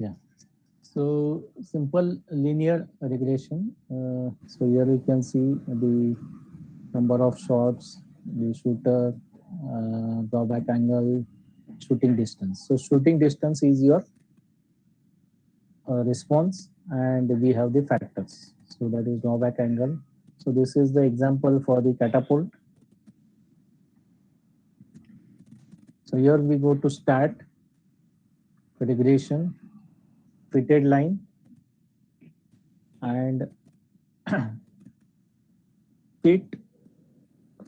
Yeah. So simple linear regression. So here we can see the number of shots, the shooter, drawback angle, shooting distance. So shooting distance is your response, and we have the factors. So that is drawback angle. So this is the example for the catapult. So here we go to stat, regression, fitted line, and fit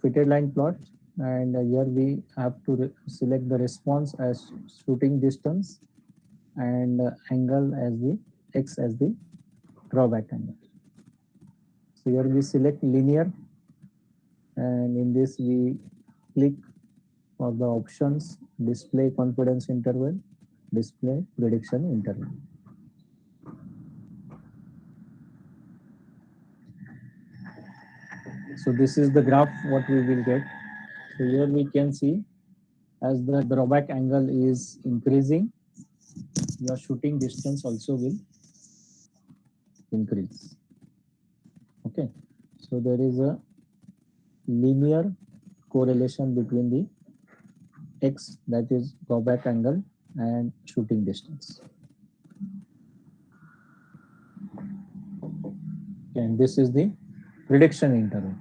fitted line plot. And here we have to select the response as shooting distance, and angle as the x as the drawback angle. So here we select linear, and in this we click for the options: display confidence interval, display prediction interval. So this is the graph what we will get. So here we can see as the drawback angle is increasing, your shooting distance also will increase. Okay, so there is a linear correlation between the x, that is drawback angle, and shooting distance. And this is the prediction interval.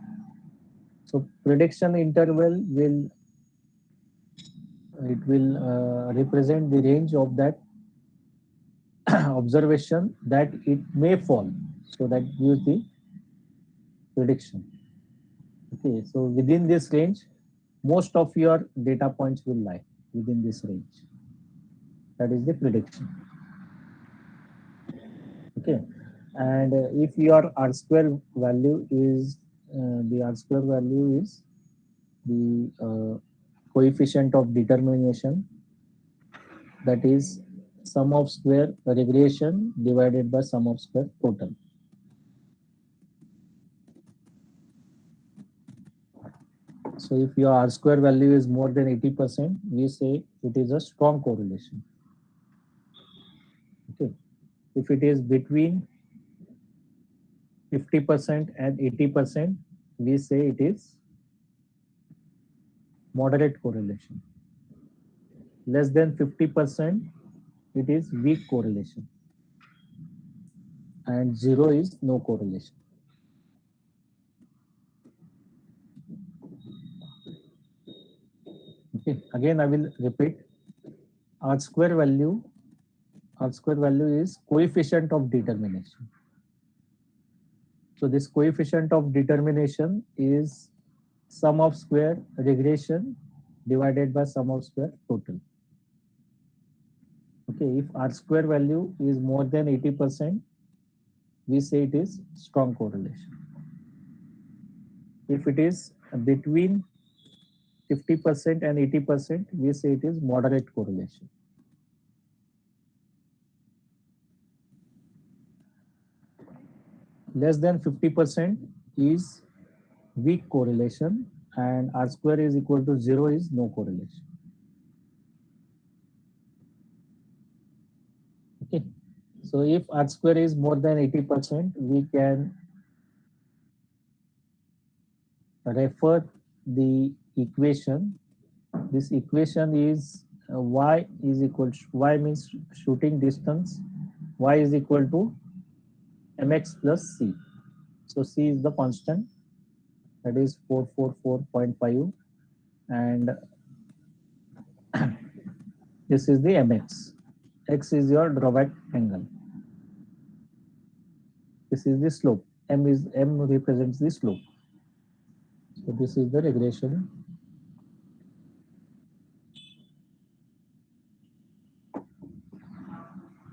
So prediction interval will represent the range of that observation that it may fall. So that gives the prediction. Okay, so within this range, most of your data points will lie within this range. That is the prediction. Okay, and if your R square value is the R square value is the coefficient of determination, that is sum of square regression divided by sum of square total. So if your R square value is more than 80%, we say it is a strong correlation. Okay. If it is between 50% and 80%, we say it is moderate correlation. Less than 50%, it is weak correlation. And 0 is no correlation. Okay, again I will repeat. R square value is coefficient of determination. So this coefficient of determination is sum of square regression divided by sum of square total. Okay, if R square value is more than 80%, we say it is strong correlation. If it is between 50% and 80%, we say it is moderate correlation. Less than 50% is weak correlation, and R square is equal to 0 is no correlation. Okay, so if R square is more than 80%, we can refer the equation. This equation is y is equal to, y means shooting distance, y is equal to mx plus c. So c is the constant, that is 444.5, and this is the mx. X is your drawback angle. This is the slope. M represents the slope. So this is the regression.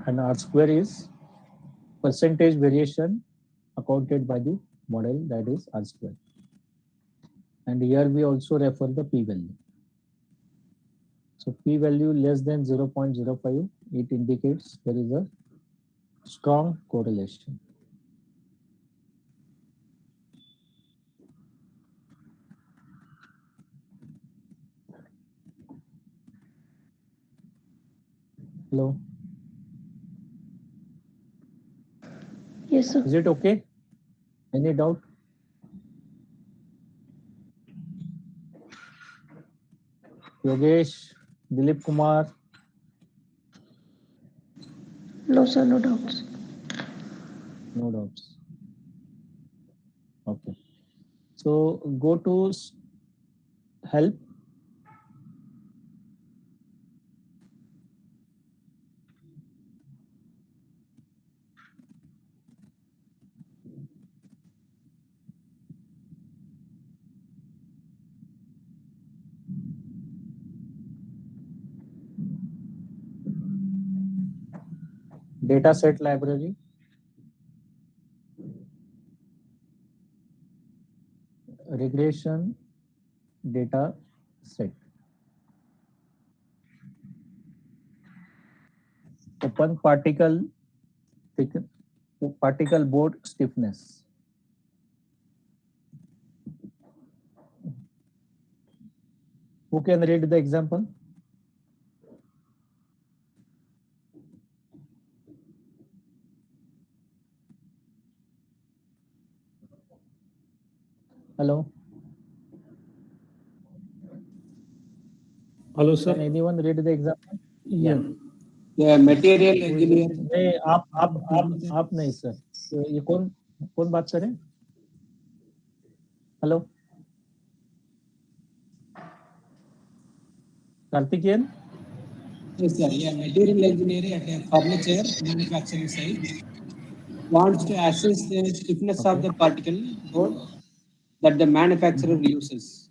And R square is percentage variation accounted by the model, that is R square. And here we also refer the p-value. So p-value less than 0.05, it indicates there is a strong correlation. Hello. Yes, sir. Is it okay? Any doubt? Yogesh, Dilip Kumar. No, sir, no doubts. No doubts. Okay. So go to help. Data set library. Regression data set. Open particle board stiffness. Who can read the example? Hello. Hello, sir. Can anyone read the example? Yeah. Yeah, material engineer. नहीं आप नहीं sir. तो ये कौन बात करे? Hello Karthikeyan. Yes, sir. Yeah, material engineer at a furniture manufacturing site wants to assess the stiffness of the particle board that the manufacturer uses.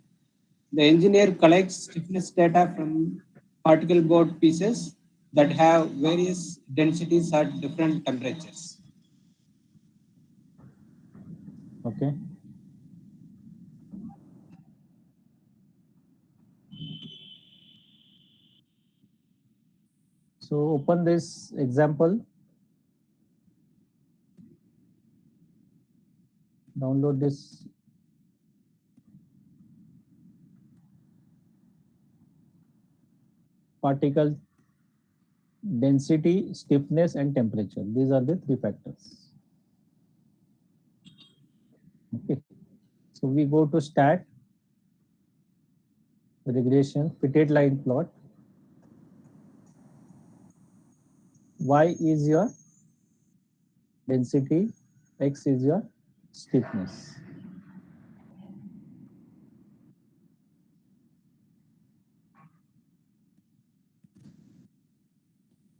The engineer collects stiffness data from particle board pieces that have various densities at different temperatures. Okay. So open this example. Download this. Particle density, stiffness, and temperature. These are the three factors. Okay. So we go to stat, regression, fitted line plot. Y is your density, X is your stiffness.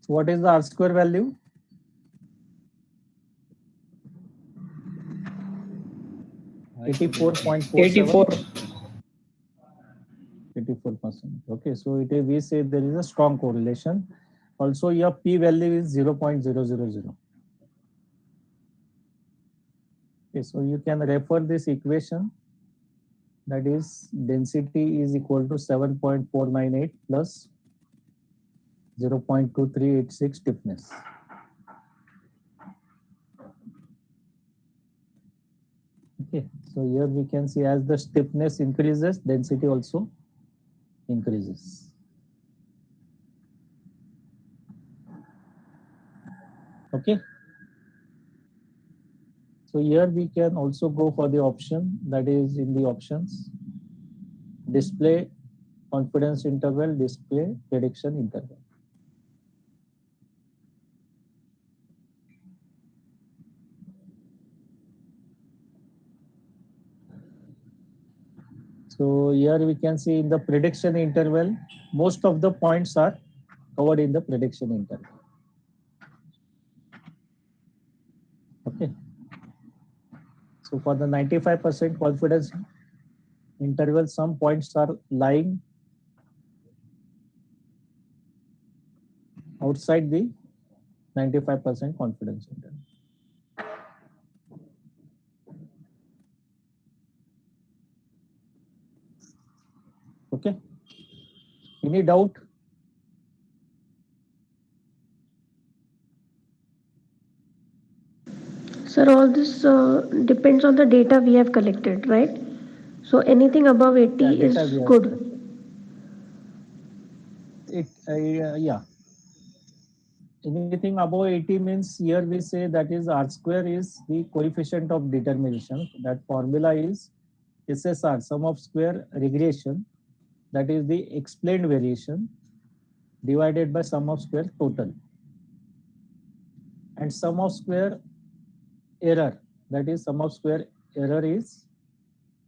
So what is the R square value? $84. 84%. Okay, so we say there is a strong correlation. Also, your p value is 0.000. Okay, so you can refer this equation. That is, density is equal to 7.498 plus 0.2386 stiffness. Okay, so here we can see as the stiffness increases, density also increases. Okay. So here we can also go for the option, that is in the options, display confidence interval, display prediction interval. So here we can see in the prediction interval, most of the points are covered in the prediction interval. Okay. So for the 95% confidence interval, some points are lying outside the 95% confidence interval. Okay. Any doubt? Sir, all this depends on the data we have collected, right? So anything above 80 is good. Yeah. anything above 80 means here we say that is R square is the coefficient of determination. That formula is SSR, sum of square regression, that is the explained variation divided by sum of square total. And sum of square error, that is sum of square error is,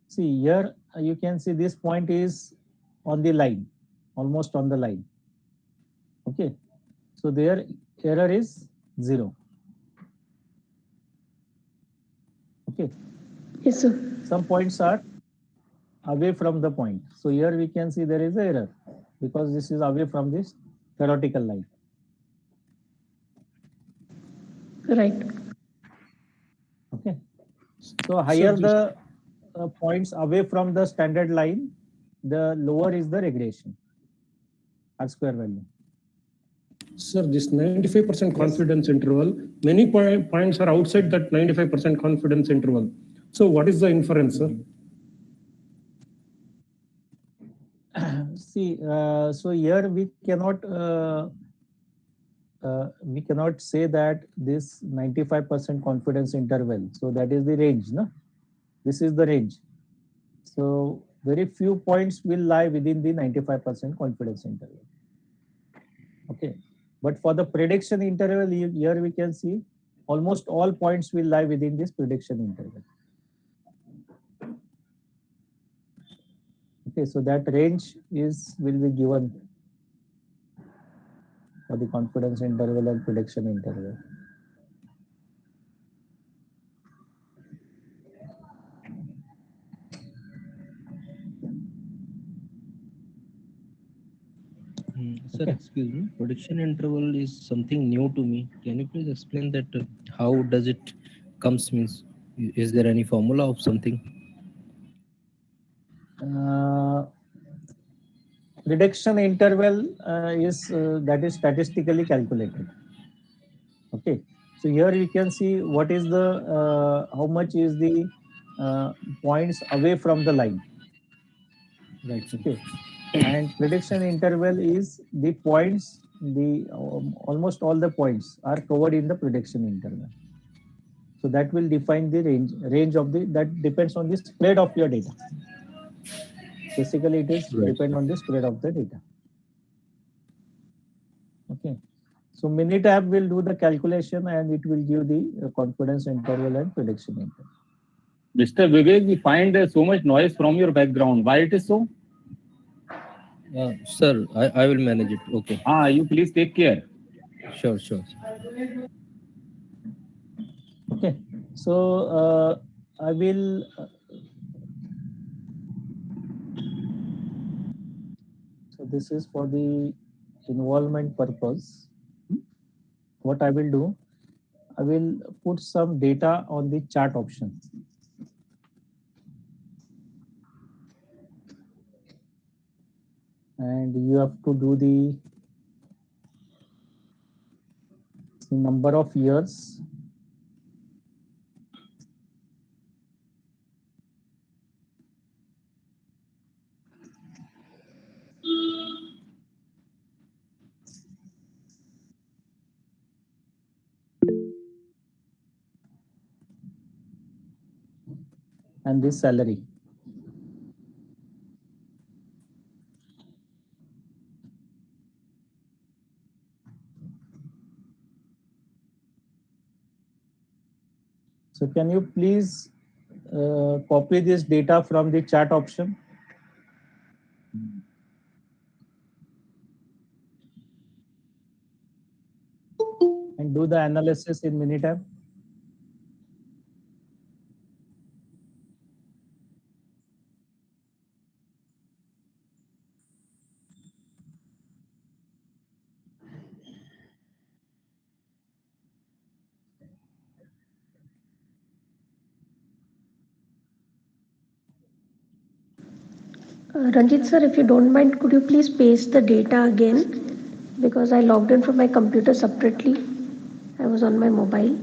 see here you can see this point is on the line, almost on the line. Okay, so their error is 0. Okay, Yes, sir. some points are away from the point. So here we can see there is an error because this is away from this theoretical line. Right. Okay, so higher this- the points away from the standard line, the lower is the regression, R square value. Sir, this 95% confidence interval, many points are outside that 95% confidence interval. So what is the inference, sir? See, so here we cannot say that this 95% confidence interval. So that is the range, no? This is the range. So very few points will lie within the 95% confidence interval. Okay, but for the prediction interval, here we can see almost all points will lie within this prediction interval. Okay, so that range will be given for the confidence interval and prediction interval. Sir, Okay. excuse me. Prediction interval is something new to me. Can you please explain that? How does it comes? Means, is there any formula of something? Prediction interval that is statistically calculated. Okay, so here you can see what is the how much is the points away from the line. Right. Sir. Okay, and prediction interval is the points, the almost all the points are covered in the prediction interval. So that will define the range of the, that depends on the spread of your data. Basically, it is Right. depend on the spread of the data. Okay, so Minitab will do the calculation and it will give the confidence interval and prediction interval. Mr. Vivek, we find so much noise from your background. Why it is so? Sir, I will manage it. Okay. You please take care. Sure. Okay, so I will. So this is for the involvement purpose. What I will do, I will put some data on the chart options. And you have to do the number of years. And this salary. So can you please copy this data from the chart option? And do the analysis in Minitab. Ranjit sir, if you don't mind, could you please paste the data again? Because I logged in from my computer separately. I was on my mobile.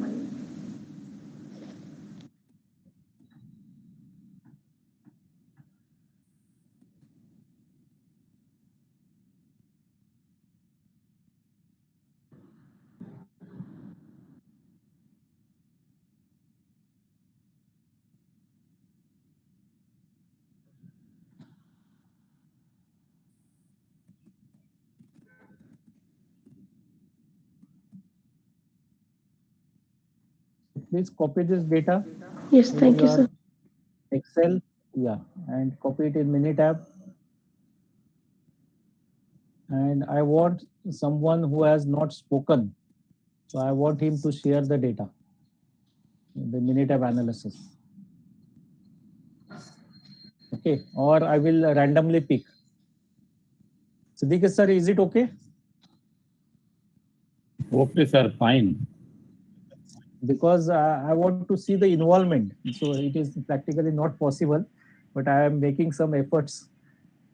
please copy this data Yes, in thank you, your sir. Excel, yeah, and copy it in Minitab. And I want someone who has not spoken, so I want him to share the data, the Minitab analysis. Okay, or I will randomly pick. Siddiqui sir, is it okay? Okay, sir, fine. Because I want to see the involvement. So it is practically not possible, but I am making some efforts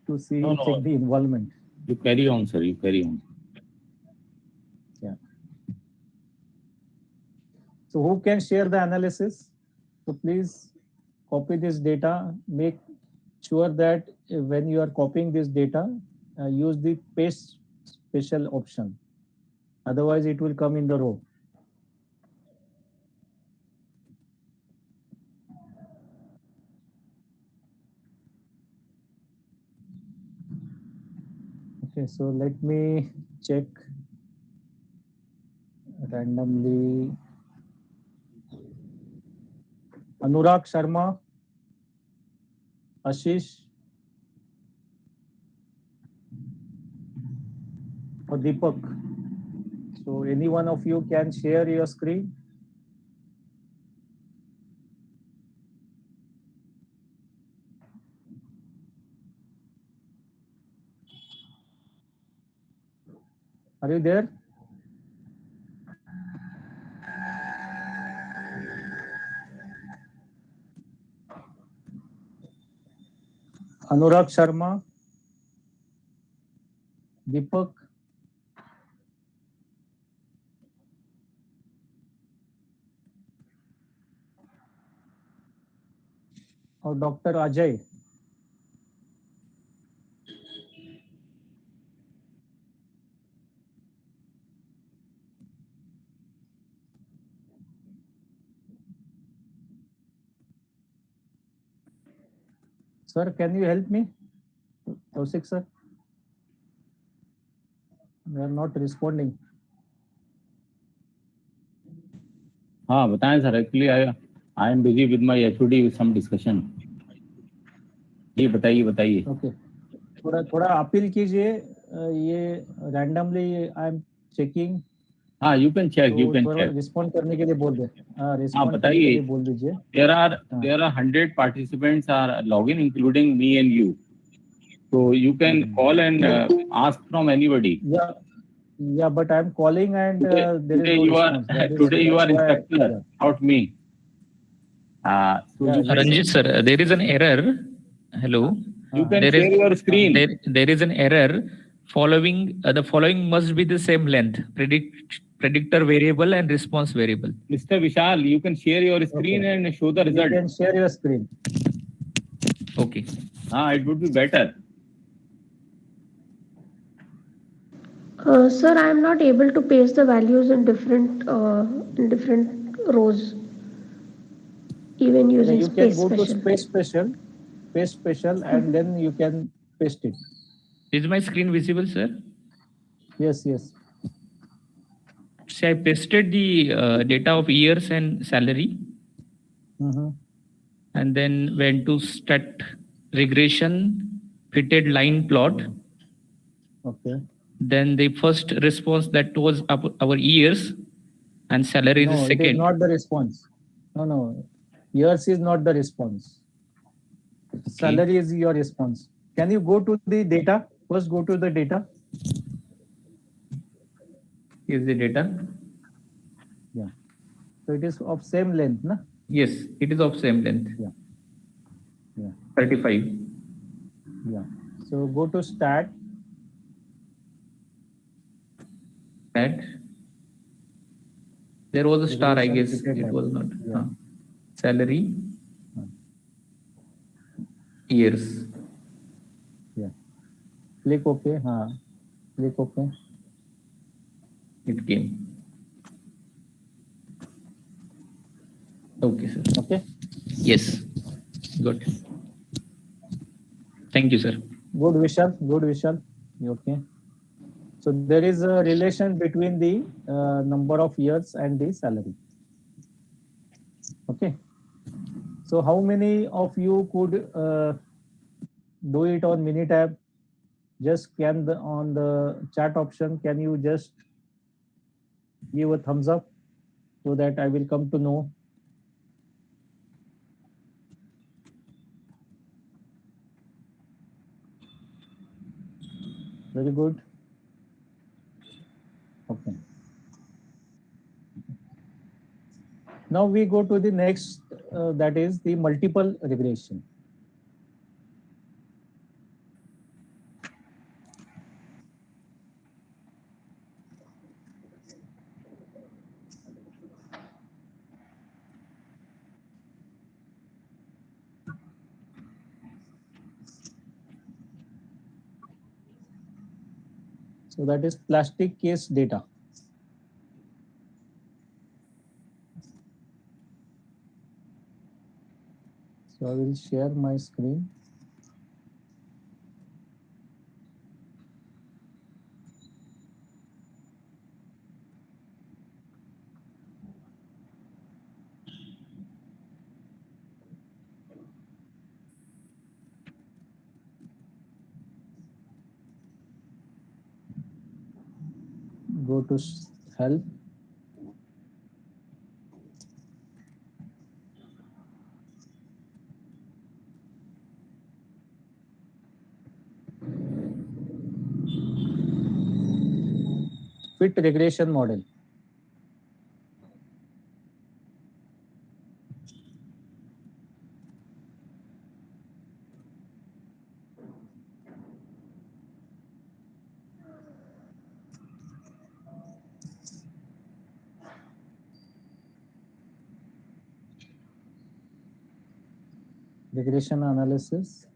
to see, No, no. check the involvement. You carry on, sir. You carry on. Yeah. So who can share the analysis? So please copy this data. Make sure that when you are copying this data, use the paste special option. Otherwise, it will come in the row. Okay, so let me check randomly. Anurag Sharma, Ashish, or Deepak. So any one of you can share your screen. Are you there? Anurag Sharma, Deepak, or Dr. Ajay? Sir, can you help me? Tausik sir? They are not responding. हाँ बताएं sir. Actually, I am busy with my HOD with some discussion. जी बताइए. Okay. थोड़ा appeal कीजिए. ये randomly I am checking. हाँ, you can check. You तो can थोड़ा check. Respond करने के लिए बोल दे. हाँ, हाँ रिस्पॉन्ड करने के बताइए. लिए बोल दीजिए. There are 100 participants are logging, including me and you. So you can call and ask from anybody. Yeah, but I'm calling and there is Today no you are response. That is, today you are that's why- inspector, not me. So Yeah, you can, Ranjit sir, there is an error. Hello. you can There share is- your screen. There is an error. Following the following must be the same length. Predictor variable and response variable. Mr. Vishal, you can share your screen Okay. and show the You result. can share your screen. Okay. It would be better. Sir, I am not able to paste the values in different rows, even Yeah, using you can space go to special. space special, and then you can paste it. Is my screen visible, sir? Yes. See, I pasted the data of years and salary, and then went to stat regression, fitted line plot. Okay. Then the first response that was our years, and salary No, is it is second. not the response. No. Yours is not the response. Salary is your response. Can you go to the data? First, go to the data. Is the data? Yeah. So it is of same length, na? Yes, it is of same length. Yeah. 35. Yeah. So go to stat. That there was a star, I Regression guess. fitted It line. was not. Yeah. Salary. Years. Yeah. Click OK. Click OK. It came. Okay, sir. Okay. Yes. Good. Thank you, sir. Good, Vishal. Okay. So there is a relation between the number of years and the salary. Okay. So how many of you could do it on Minitab? Just scan on the chat option. Can you just give a thumbs up so that I will come to know? Very good. Okay. Now we go to the next, that is the multiple regression. So that is plastic case data. So I will share my screen. Go to help. Fit regression model. Regression analysis.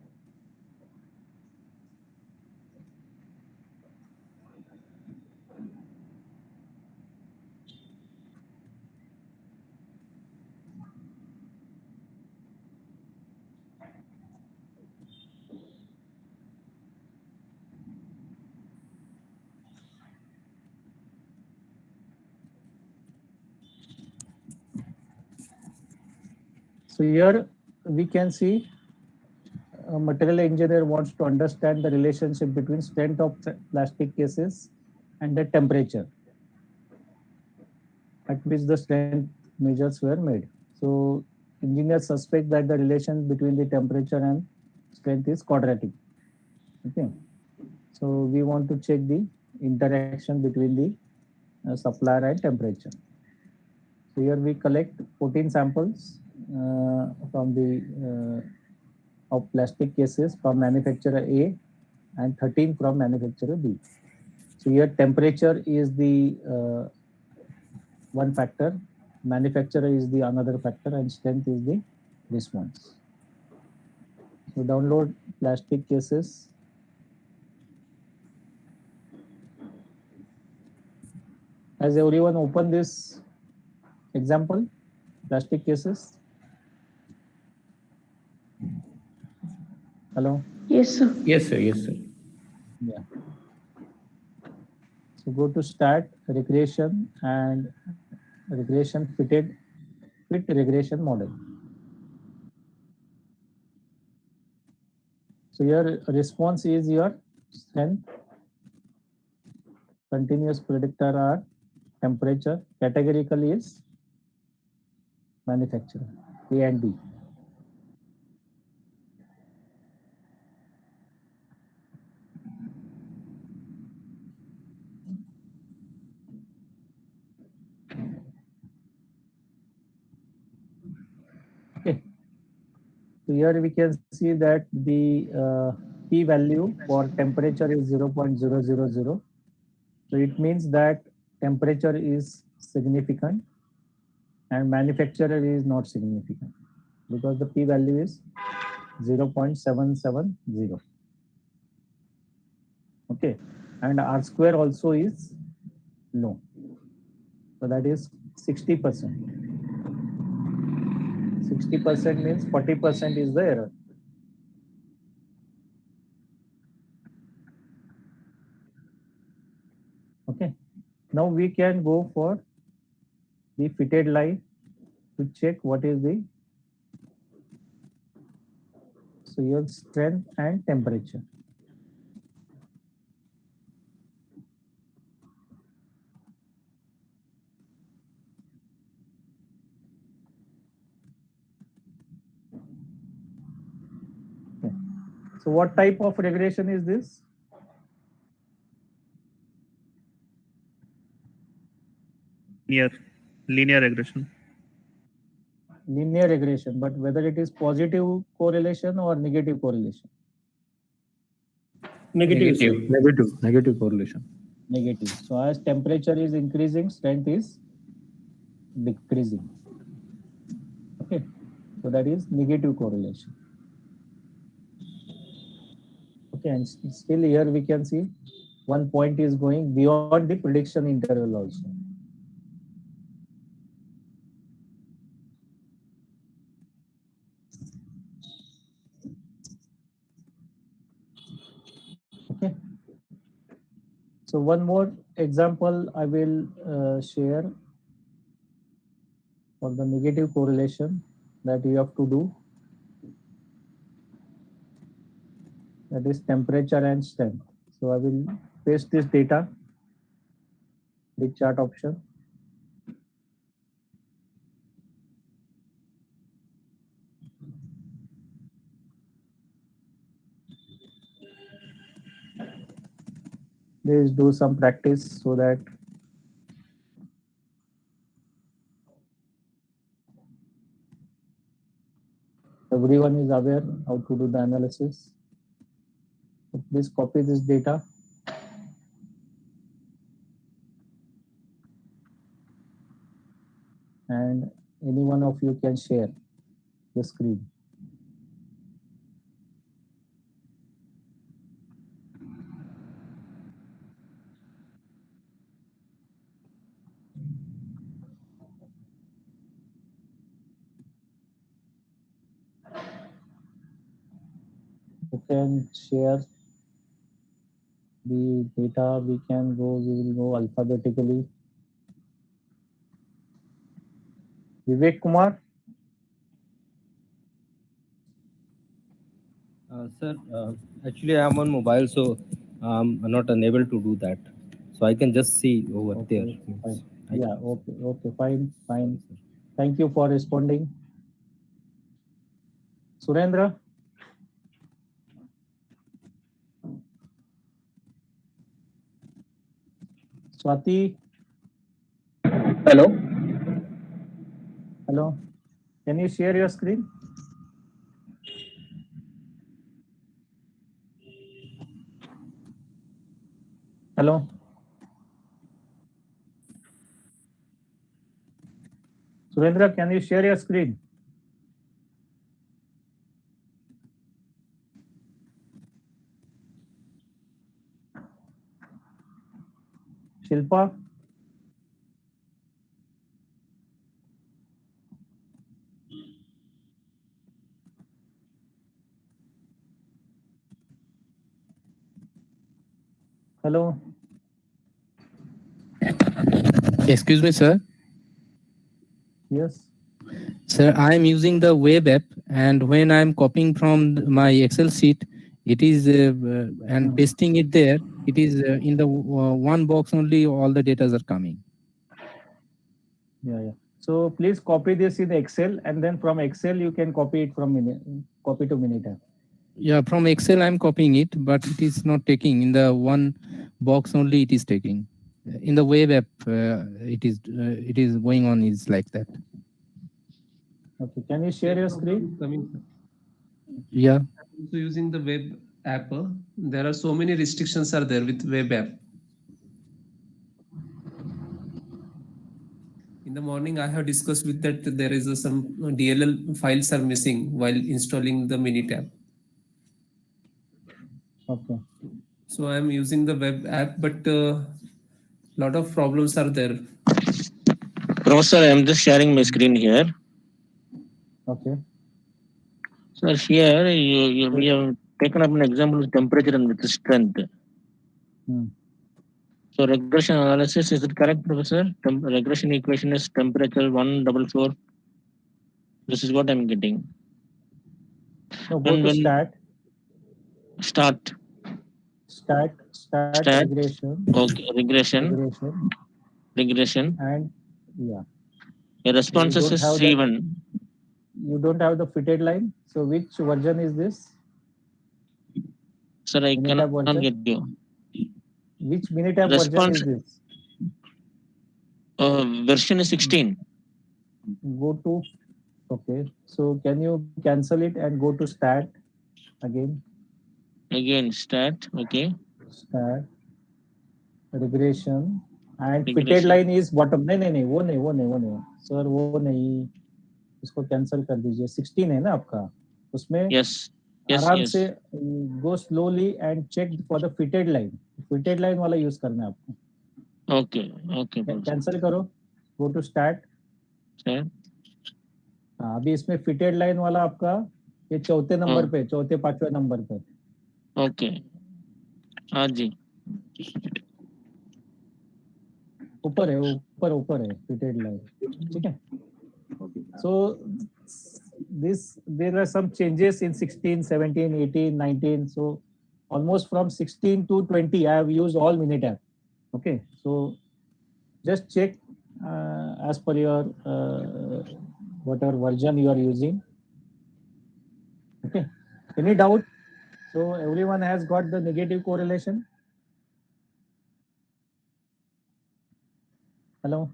So here we can see a material engineer wants to understand the relationship between strength of plastic cases and the temperature at which the strength measures were made. So engineers suspect that the relation between the temperature and strength is quadratic. Okay. So we want to check the interaction between the supplier and temperature. So here we collect 14 samples from the of plastic cases from manufacturer A and 13 from manufacturer B. So here temperature is the one factor, manufacturer is the another factor, and strength is the response. So download plastic cases. Has everyone opened this example, plastic cases? Hello? Yes, sir. Yes, sir. Yes, sir. Yeah. So go to start regression and regression fit regression model. So your response is your strength, continuous predictor are temperature, categorically is manufacturer, A and B. Okay. So here we can see that the p value for temperature is 0.000. So it means that temperature is significant and manufacturer is not significant because the p value is 0.770. Okay, and r square also is low. So that is 60%. 60% means 40% is the error. Okay, now we can go for the fitted line to check what is the your strength and temperature. Okay. So what type of regression is this? Linear regression. Linear regression, but whether it is positive correlation or negative correlation? Negative, sir. Negative correlation. Negative. So as temperature is increasing, strength is decreasing. Okay. So that is negative correlation. Okay, and still here we can see one point is going beyond the prediction interval also. Okay. So one more example I will share for the negative correlation that you have to do. That is temperature and strength. So I will paste this data, the chart option. Please do some practice so that everyone is aware how to do the analysis. So please copy this data. And any one of you can share the screen. You can share the data. We will go alphabetically. Vivek Kumar. Sir, actually I'm on mobile, so I'm not unable to do that. So I can just see over Okay, there. fine. Yeah, okay, fine. Thank you for responding. Surendra. Swati. Hello. Hello. Can you share your screen? Hello. Surendra, can you share your screen? Shilpa. Hello. Excuse me, sir. Yes. Sir, I am using the web app, and when I am copying from my Excel sheet, it is and pasting it there. It is in the one box only. All the data are coming. Yeah. So please copy this in Excel, and then from Excel you can copy it from copy to Minitab. Yeah, from Excel I am copying it, but it is not taking in the one box only. It is taking in the web app. It is going on is like that. Okay. Can you share your screen? Yeah. So using the web app, there are so many restrictions are there with web app. In the morning, I have discussed with that there is some DLL files are missing while installing the Minitab. Okay. So I am using the web app, but lot of problems are there. Professor, I am just sharing my screen here. Okay. So here we have taken up an example with temperature and with strength. So regression analysis, is it correct, Professor? Regression equation is temperature 144 This is what I'm getting. No, go And to when stat, start, stat, Stat. regression, okay, regression, and yeah. the So you responses don't is have that. C1. You don't have the fitted line. So which version is this? Sir, I Minitab cannot version. get you. Which Minitab version Response is this? version is 16. Go to, okay. So can you cancel it and go to stat again? Again, stat, okay. Stat, regression, and fitted Regression. line is bottom. नहीं, वो नहीं sir, वो नहीं, इसको cancel कर दीजिए. 16 है ना आपका, उसमें Yes, yes, आराम yes. से go slowly and check for the fitted line. Fitted line वाला यूज करना है आपको. Okay, okay. कैंसिल करो, गो टू स्टार्ट. Stat. अभी इसमें फिटेड लाइन वाला आपका ये चौथे नंबर पे, चौथे पांचवे नंबर पे. Okay. हाँ जी. ऊपर है फिटेड लाइन. ठीक है. So there are some changes in 16, 17, 18, 19. So almost from 16 to 20, I have used all Minitab. Okay. So just check as per your whatever version you are using. Okay. Any doubt? So everyone has got the negative correlation. Hello.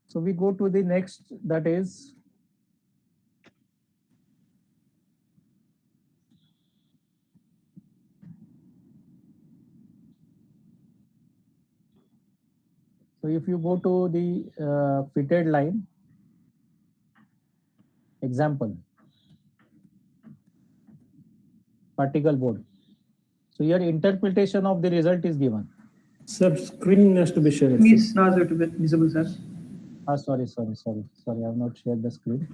So we go to the next, that is so if you go to the fitted line example, particle board. So your interpretation of the result is given. Sir, screen has to be shared. Please not visible, sir. Sorry. I have not shared the screen.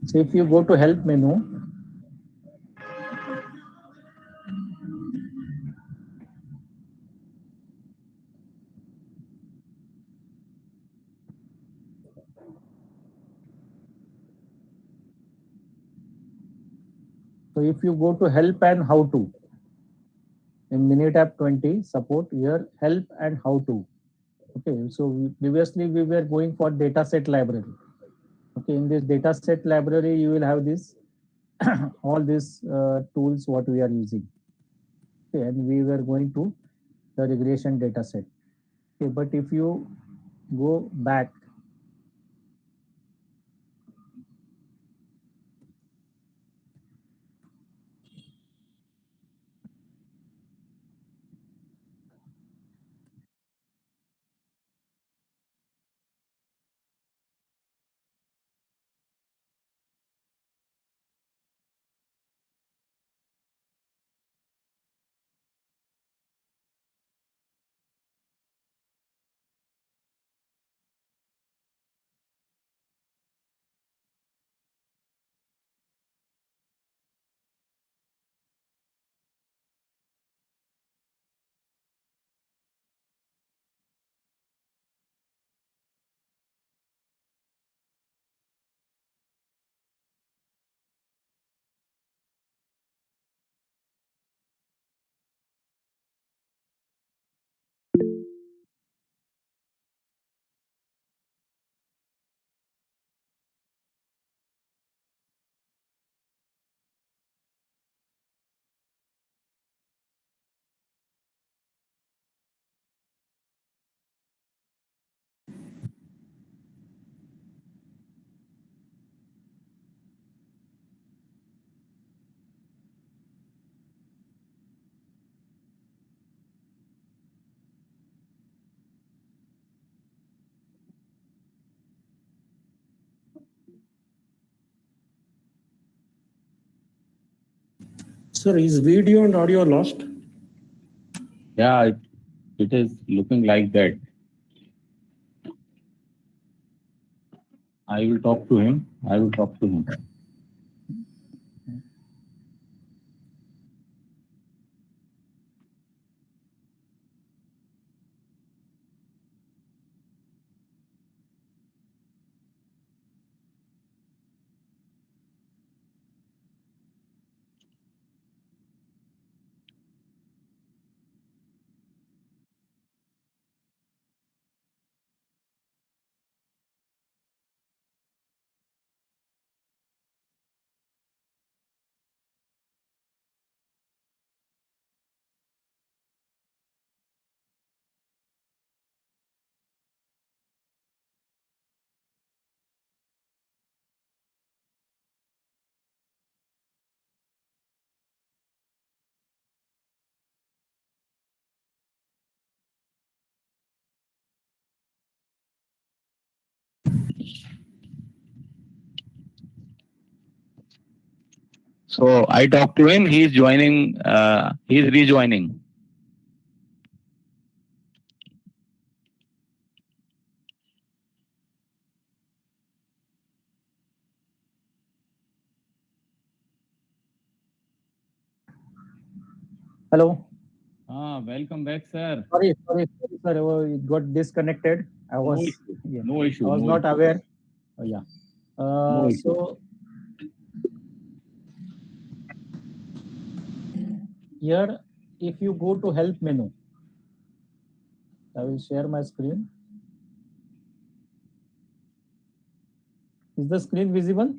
So if you go to help menu, so if you go to help and how to, in Minitab 20 support here, help and how to. Okay, so previously we were going for dataset library. Okay, in this dataset library you will have this all these tools what we are using. Okay, and we were going to the regression dataset. Okay, but if you go back, Sir, is video and audio lost? Yeah, it is looking like that. I will talk to him. I will talk to him. So I talked to him. He's joining. He's rejoining. Hello. Welcome back, sir. Sorry, sir. It got disconnected. I was, No issue. yeah, No issue. I was no not issue. aware. Yeah. No issue. So here, if you go to help menu, I will share my screen. Is the screen visible?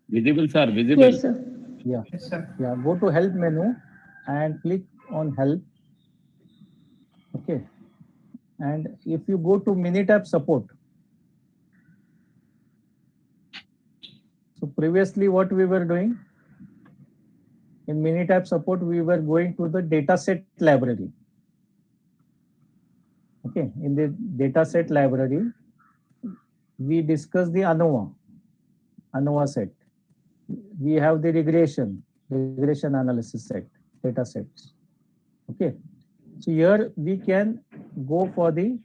Visible, sir. Visible. Yes, sir. Yeah. Yes, sir. Yeah. Go to help menu and click on help. Okay. And if you go to Minitab support, so previously what we were doing in Minitab support, we were going to the dataset library. Okay. In the dataset library, we discuss the ANOVA set. We have the regression analysis set, data sets. Okay. So here we can go for the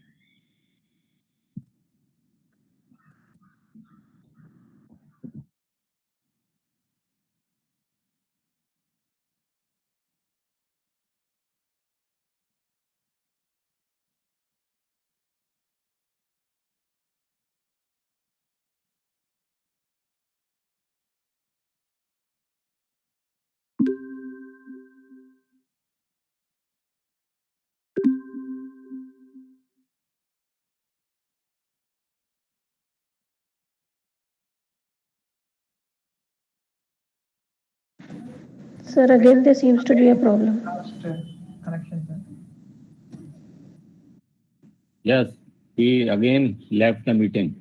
Sir, again there seems to be a problem. Last connection, sir. Yes. He again left the meeting.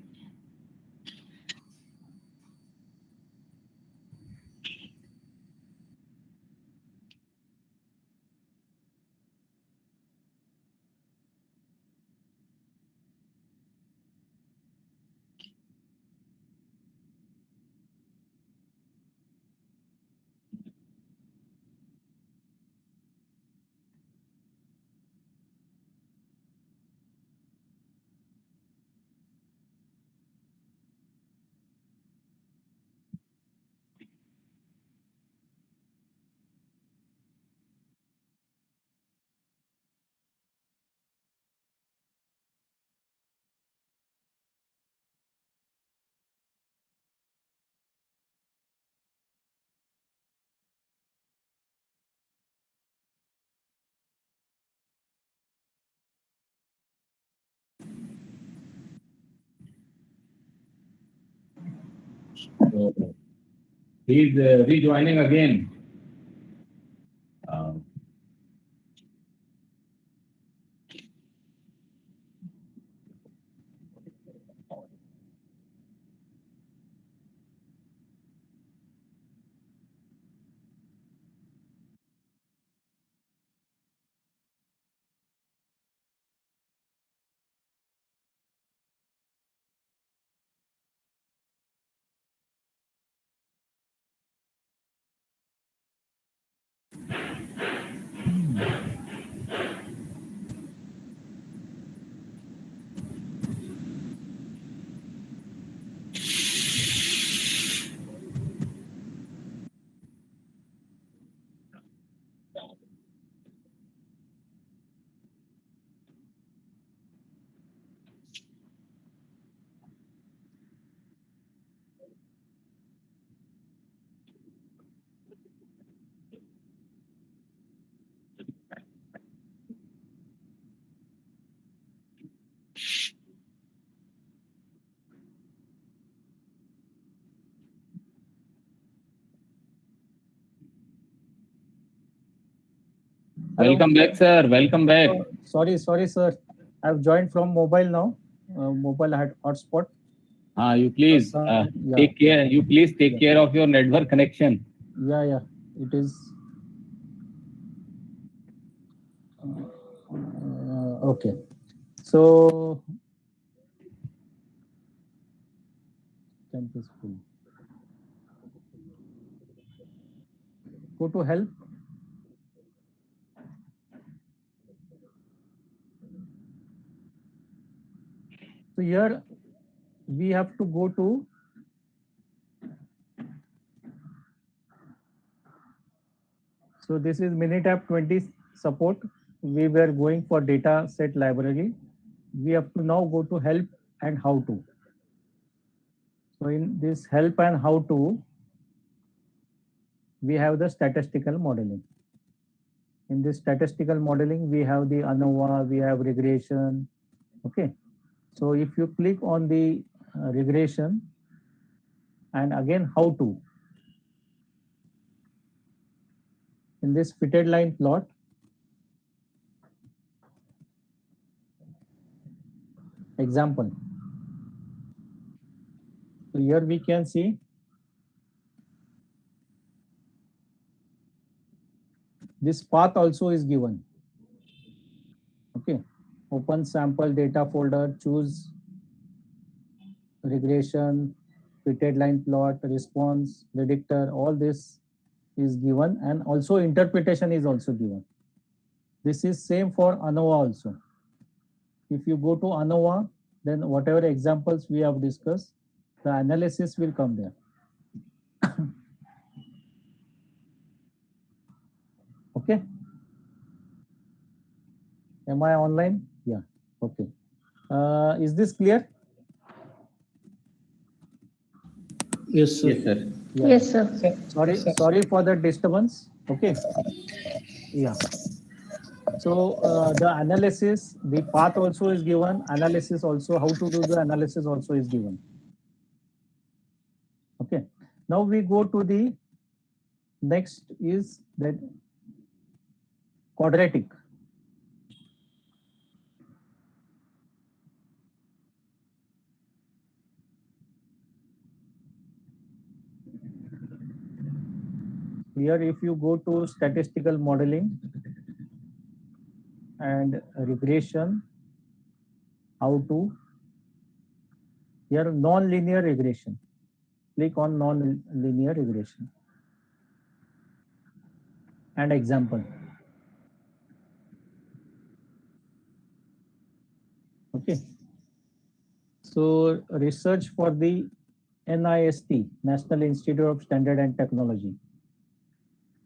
So he's rejoining again. Hello? Welcome back, sir. Welcome back. Sorry, sir. I've joined from mobile now. Mobile hotspot. You please Yeah. take care. You please take care of your network connection. Yeah. It is. Okay. So, temp is full. Go to help. So here we have to go to so this is Minitab 20 support. We were going for data set library. We have to now go to help and how to. So in this help and how to, we have the statistical modeling. In this statistical modeling, we have the ANOVA, we have regression. Okay. So if you click on the regression and again how to, in this fitted line plot, example. So here we can see this path also is given. Okay. Open sample data folder, choose regression, fitted line plot, response, predictor, all this is given, and also interpretation is also given. This is same for ANOVA also. If you go to ANOVA, then whatever examples we have discussed, the analysis will come there. Okay. Am I online? Yeah. Okay. Is this clear? Yes, sir. Yes, sir. Yeah. Yes, sir. Sorry for the disturbance. Okay. Yeah. So the analysis, the path also is given. Analysis also, how to do the analysis also is given. Okay. Now we go to the next is that quadratic. Here, if you go to statistical modeling and regression, how to, here non-linear regression. Click on non-linear regression and example. Okay. So research for the NIST, National Institute of Standard and Technology.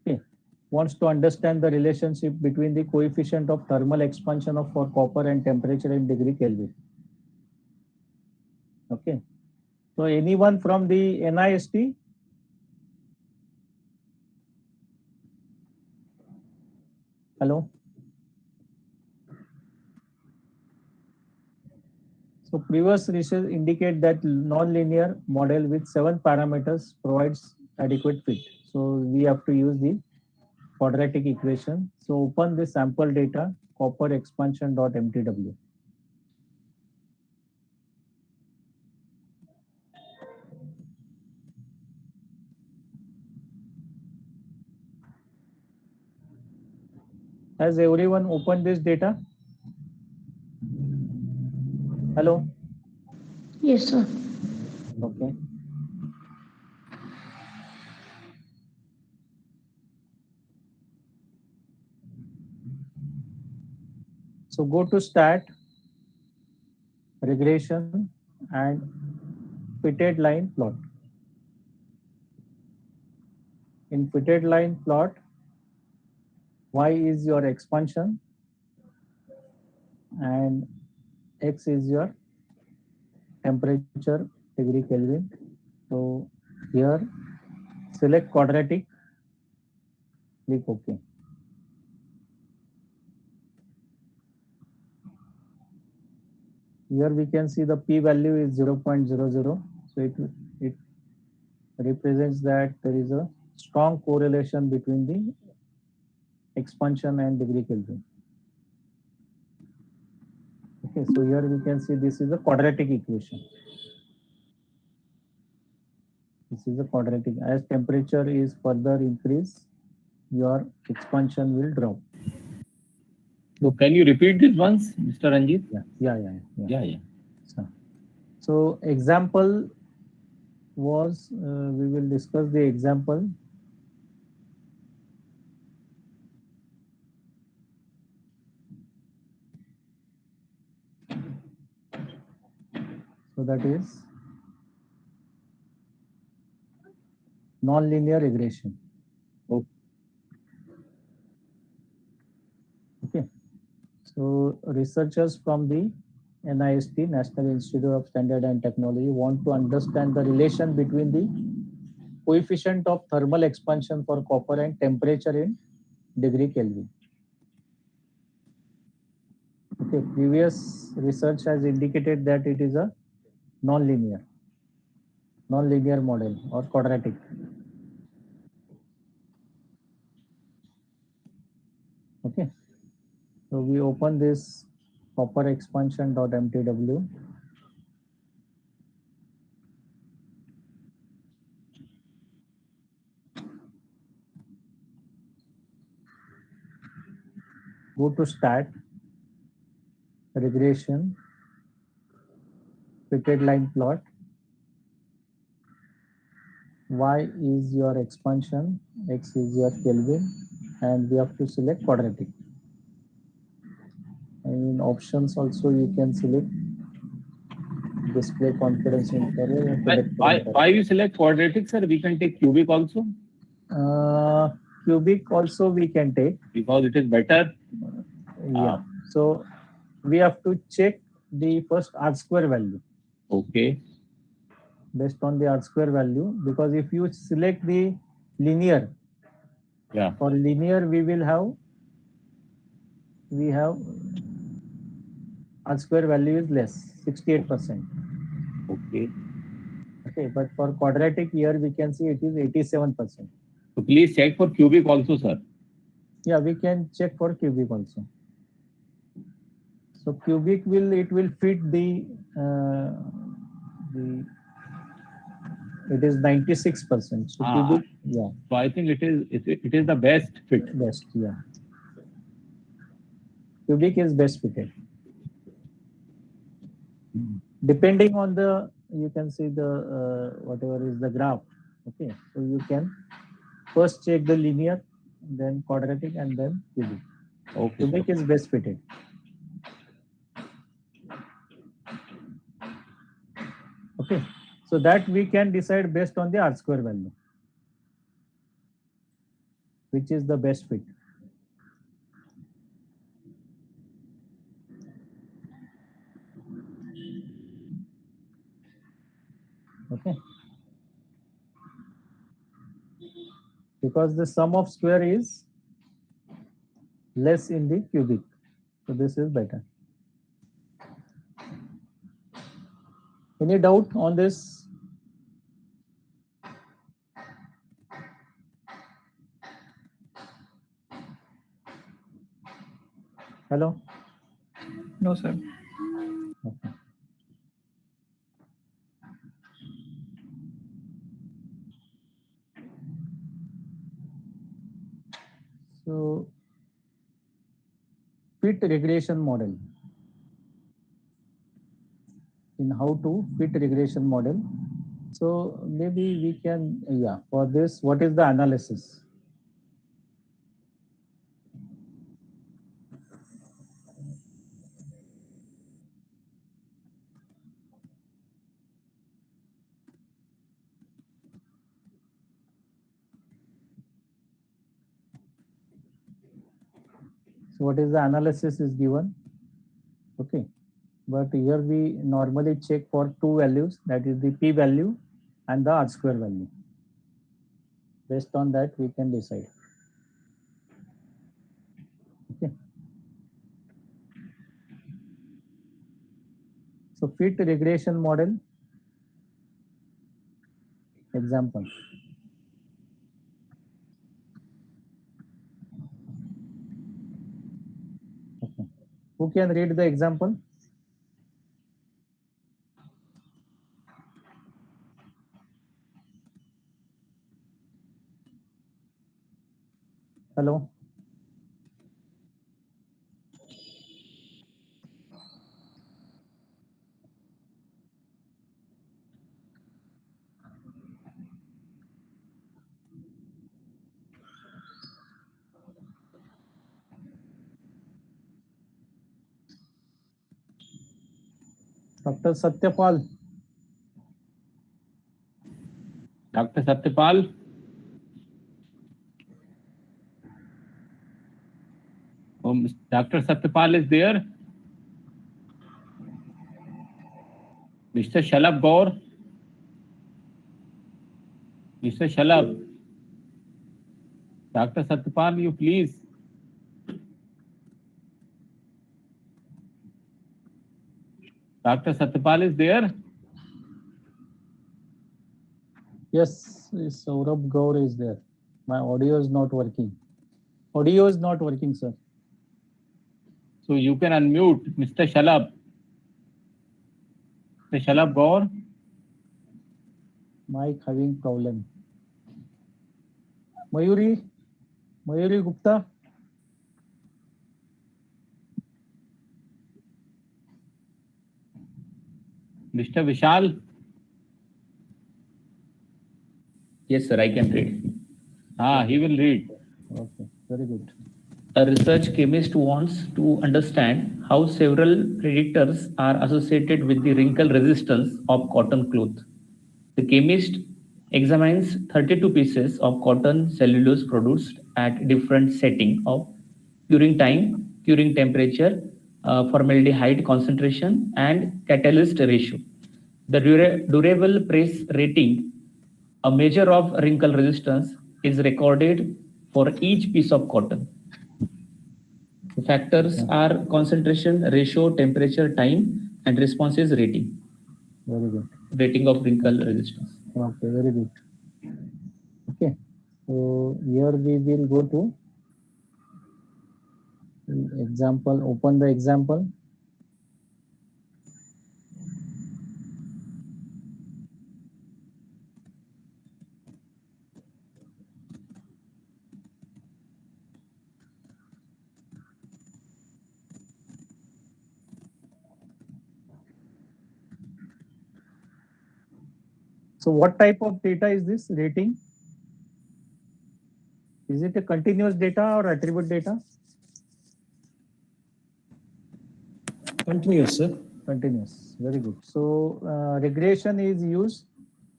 Okay. Wants to understand the relationship between the coefficient of thermal expansion of for copper and temperature in degree Kelvin. Okay. So anyone from the NIST? Hello. So previous research indicate that non-linear model with 7 parameters provides adequate fit. So we have to use the quadratic equation. So open the sample data copper expansion.mtw. Has everyone opened this data? Hello? Yes, sir. Okay. So go to stat, regression and fitted line plot. In fitted line plot, Y is your expansion and X is your temperature degree Kelvin. So here select quadratic, click OK. Here we can see the p value is 0.00. So it represents that there is a strong correlation between the expansion and degree Kelvin. Okay, so here we can see this is a quadratic equation. This is a quadratic. As temperature is further increased, your expansion will drop. So can you repeat this once, Mr. Ranjit? Yeah. So example was, we will discuss the example. So that is non-linear regression. Okay. So researchers from the NIST, National Institute of Standard and Technology, want to understand the relation between the coefficient of thermal expansion for copper and temperature in degree Kelvin. Okay, previous research has indicated that it is a non-linear model or quadratic. Okay, so we open this copper expansion.mtw. Go to stat, regression, fitted line plot. Y is your expansion, X is your Kelvin, and we have to select quadratic. And in options also you can select display confidence interval. And Why you select quadratic, sir? We can take cubic also. Cubic also we can take. Because it is better. Yeah. So we have to check the first R square value. Okay. Based on the R square value, because if you select the linear, for linear we have R square value is less, 68%. Okay, but for quadratic here we can see it is 87%. So please check for cubic also, sir. Yeah, we can check for cubic also. So cubic will fit the it is 96%. So cubic, yeah. So I think it is the best fit. Best, yeah. Cubic is best fitted. Depending on the, you can see the whatever is the graph. Okay, so you can first check the linear, then quadratic, and then cubic. Okay. Cubic is best fitted. Okay, so that we can decide based on the R square value, which is the best fit. Okay, because the sum of square is less in the cubic, so this is better. Any doubt on this? Hello? No, sir. Okay. So, fit regression model. In how to fit regression model. So maybe we can, for this, what is the analysis? So what is the analysis is given? Okay, but here we normally check for two values, that is the p value and the R square value. Based on that we can decide. Okay. So fit regression model example. Who can read the example? Hello. Dr. Satyapal. Dr. Satyapal? Oh, Dr. Satyapal is there? Mr. Shalabh Gaur? Mr. Shalabh? Dr. Satyapal, you please. Dr. Satyapal is there? Yes, Saurabh Gaur is there. My audio is not working. Audio is not working, sir. So you can unmute Mr. Shalabh. Mr. Shalabh Gaur? Mic having problem. Mayuri Gupta. Mr. Vishal? Yes, sir, I can read. He will read. Okay, very good. A research chemist wants to understand how several predictors are associated with the wrinkle resistance of cotton cloth. The chemist examines 32 pieces of cotton cellulose produced at different setting of curing time, curing temperature, formaldehyde concentration, and catalyst ratio. The durable press rating, a measure of wrinkle resistance, is recorded for each piece of cotton. The factors are concentration, ratio, temperature, time, and responses rating. Very good. Rating of wrinkle resistance. Okay, very good. Okay, so here we will go to example. Open the example. So what type of data is this rating? Is it a continuous data or attribute data? Continuous, sir. Continuous. Very good. So regression is used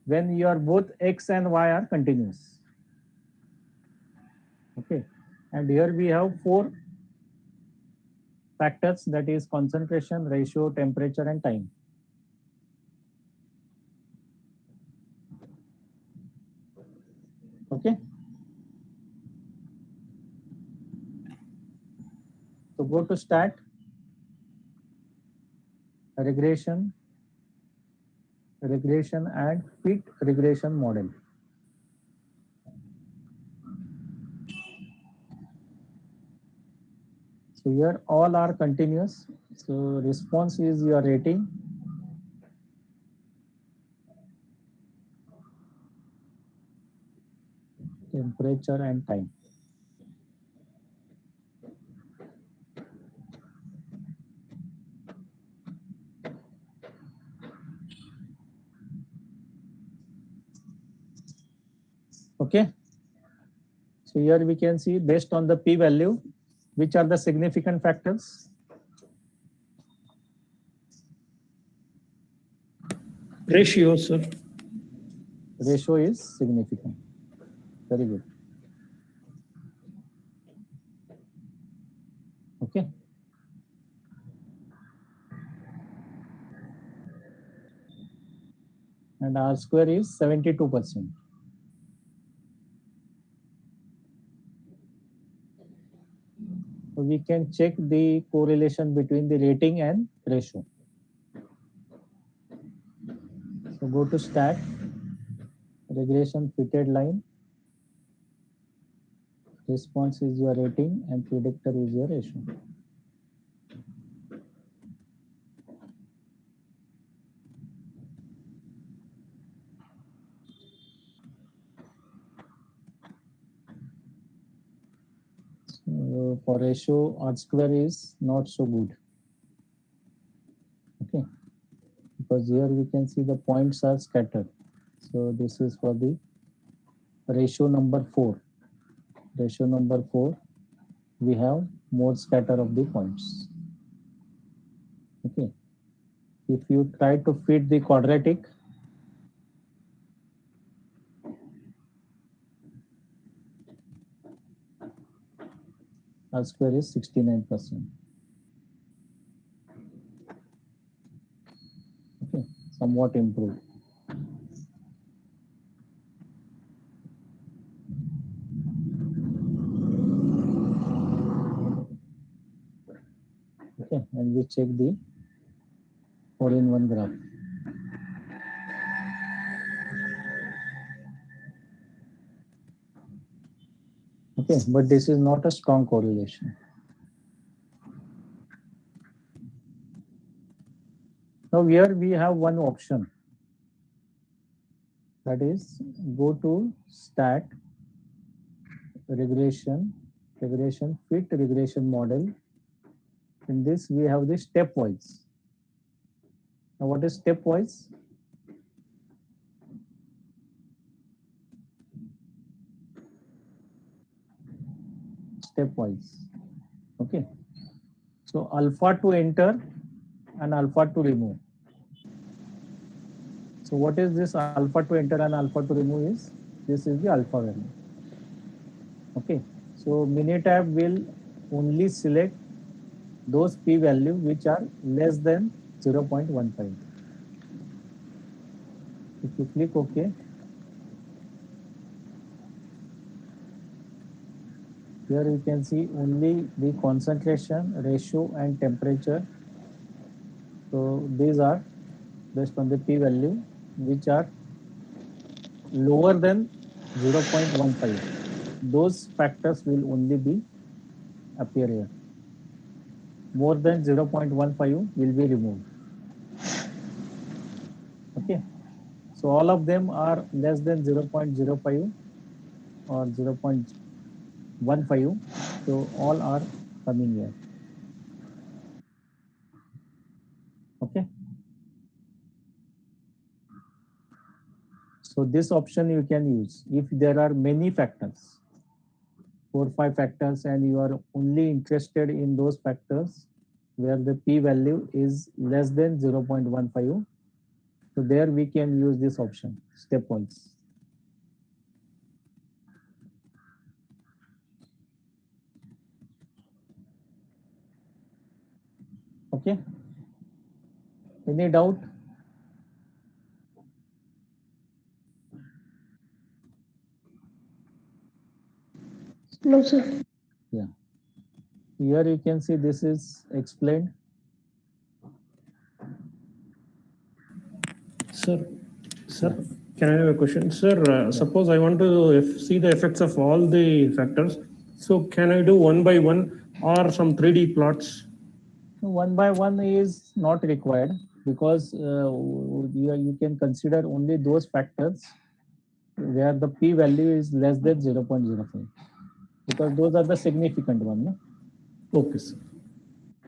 when your both X and Y are continuous. Okay. And here we have 4 factors, that is concentration, ratio, temperature, and time. Okay. So go to stat, regression and fit regression model. So here all are continuous. So response is your rating. Temperature and time. Okay. So here we can see based on the p-value, which are the significant factors. Ratio, sir. Ratio is significant. Very good. Okay. And R square is 72%. So we can check the correlation between the rating and ratio. So go to stat, regression fitted line. Response is your rating and predictor is your ratio. So for ratio, R square is not so good. Okay, because here we can see the points are scattered. So this is for the ratio number 4. Ratio number 4, we have more scatter of the points. Okay, if you try to fit the quadratic, R square is 69%. Okay, somewhat improved. Okay, and we check the 4-in-1 graph. Okay, but this is not a strong correlation. Now here we have one option, that is go to stat regression fit regression model. In this we have the stepwise. Now what is stepwise? Stepwise. Okay, so alpha to enter and alpha to remove. So what is this alpha to enter and alpha to remove is? This is the alpha value. Okay, so Minitab will only select those p value which are less than 0.15. If you click OK, here you can see only the concentration, ratio and temperature. So these are based on the p value which are lower than 0.15. Those factors will only be appear here. More than 0.15 will be removed. Okay, so all of them are less than 0.05 or 0.15, so all are coming here. Okay, so this option you can use if there are many factors, 4 or 5 factors, and you are only interested in those factors where the p value is less than 0.15. So there we can use this option, stepwise. Okay, any doubt? No, sir. Yeah, here you can see this is explained. Sir, can I have a question? Sir, suppose I want to see the effects of all the factors. So can I do one by one or some 3D plots? One by one is not required because you can consider only those factors where the p value is less than 0.05 because those are the significant one. No? Okay, sir.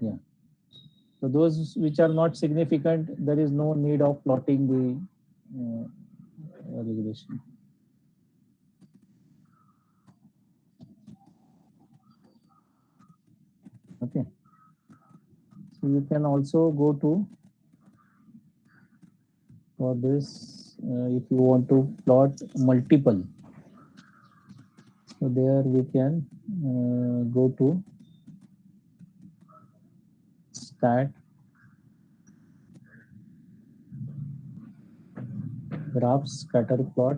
Yeah. So those which are not significant, there is no need of plotting the regression. Okay. So you can also go to, for this, if you want to plot multiple, so there we can go to stat graph scatter plot.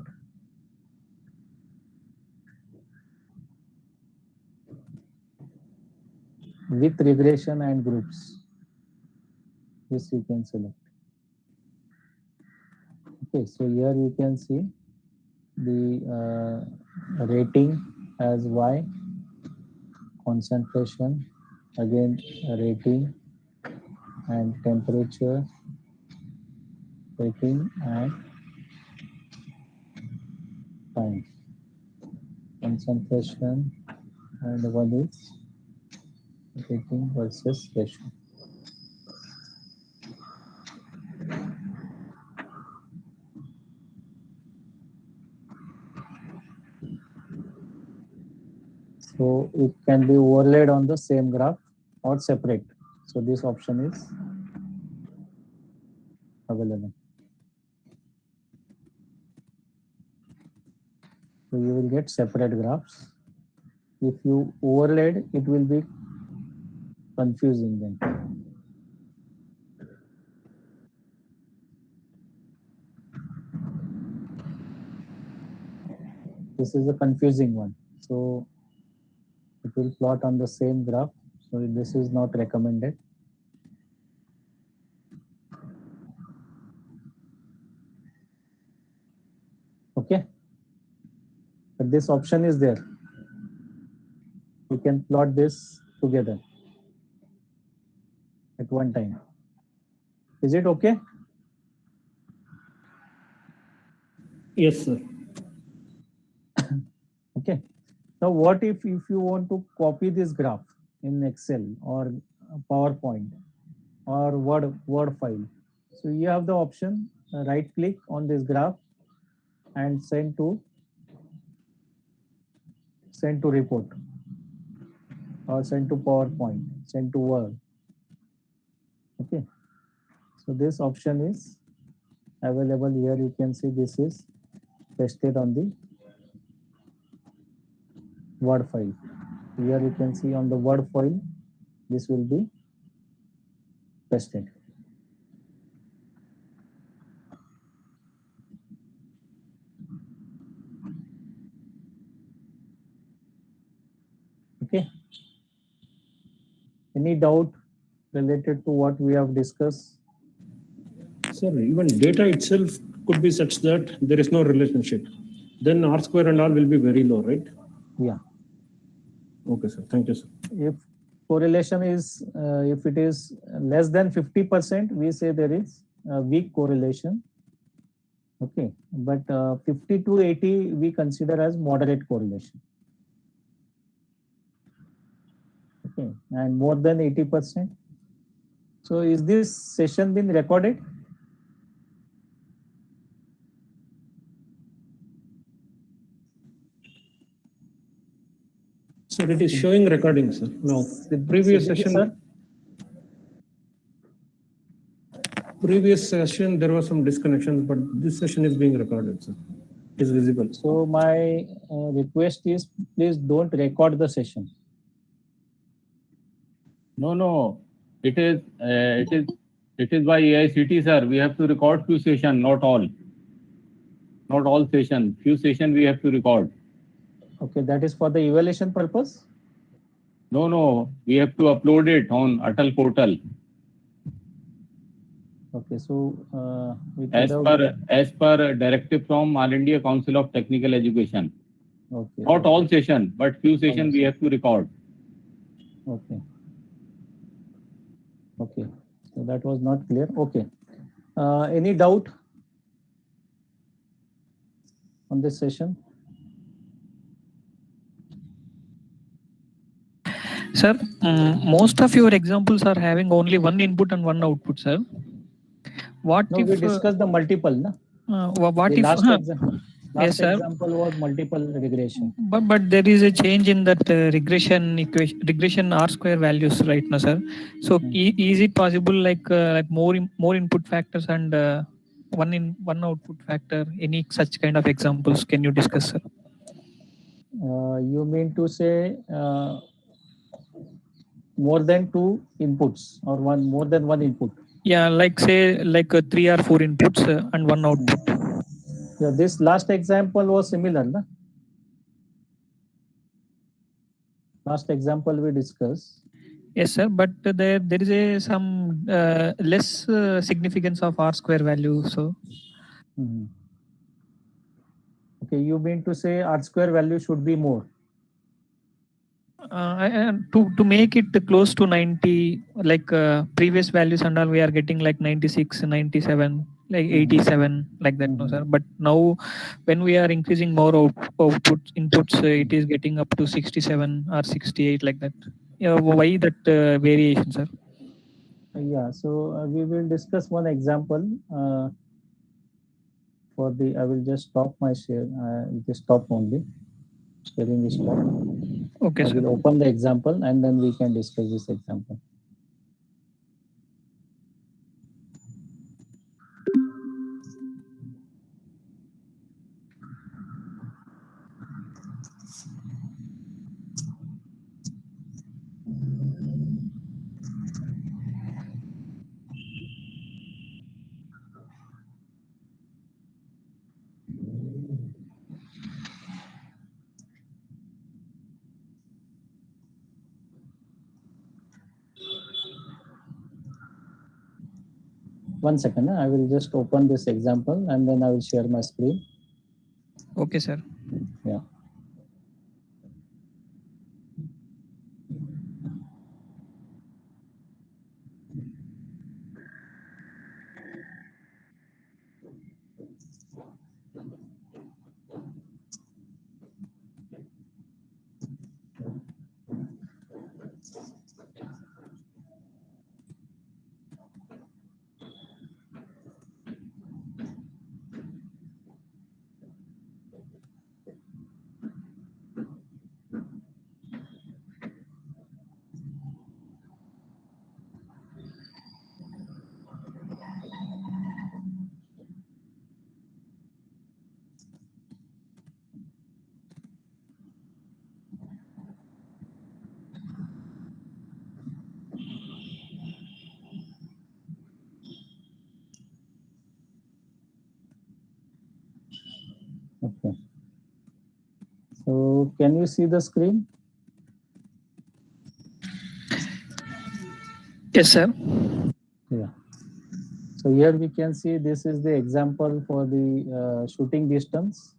With regression and groups. This you can select. Okay, so here you can see the rating as Y, concentration, again rating and temperature, rating and time, concentration, and one is rating versus ratio. So it can be overlaid on the same graph or separate. So this option is available. So you will get separate graphs. If you overlaid, it will be confusing then. This is a confusing one. So it will plot on the same graph. So this is not recommended. Okay. But this option is there. You can plot this together at one time. Is it okay? Yes, sir. Okay. Now what if you want to copy this graph in Excel or PowerPoint or Word file? So you have the option, right click on this graph and send to report or send to PowerPoint, send to Word. Okay. So this option is available here. You can see this is pasted on the Word file. Here you can see on the Word file, this will be pasted. Okay. Any doubt related to what we have discussed? Sir, even data itself could be such that there is no relationship. Then R square and all will be very low, right? Yeah. Okay, sir. Thank you, sir. If correlation is, if it is less than 50%, we say there is a weak correlation. Okay. But 50 to 80, we consider as moderate correlation. Okay. And more than 80%. So is this session been recorded? Sir, it is showing recording, sir. No, the previous session, there was some disconnection, but this session is being recorded, sir. It is visible. So my request is, please don't record the session. No. It is by AICT, sir. We have to record few session, not all. Not all session. Few session we have to record. Okay, that is for the evaluation purpose? No. We have to upload it on Atal portal. Okay, so as per directive from All India Council of Technical Education. Okay. Not all session, but few session we have to record. Okay. Okay. So that was not clear. Okay. Any doubt on this session? Sir, most of your examples are having only one input and one output, sir. What No, if we discussed the multiple, na? what The if last yes, sir. example was multiple regression. But there is a change in that regression R square values right now, sir. So is it possible like more input factors and one output factor? Any such kind of examples can you discuss, sir? You mean to say more than two inputs or more than one input? Yeah, like say 3 or 4 inputs and one output. Yeah, this last example was similar, na? Last example we discussed. Yes, sir. But there is some less significance of R square value. So. Okay, you mean to say R square value should be more? To make it close to 90, like previous values and all, we are getting like 96, 97, like 87, like that, no, sir. But now, when we are increasing more inputs, it is getting up to 67 or 68, like that. why that variation, sir? Yeah, so we will discuss one example for the, I will just stop my share, it is stop only, sharing is stop. Okay, I sir. will open the example and then we can discuss this example. One second, I will just open this example and then I will share my screen. Okay, sir. Yeah. Okay. So can you see the screen? Yes, sir. Yeah. So here we can see this is the example for the shooting distance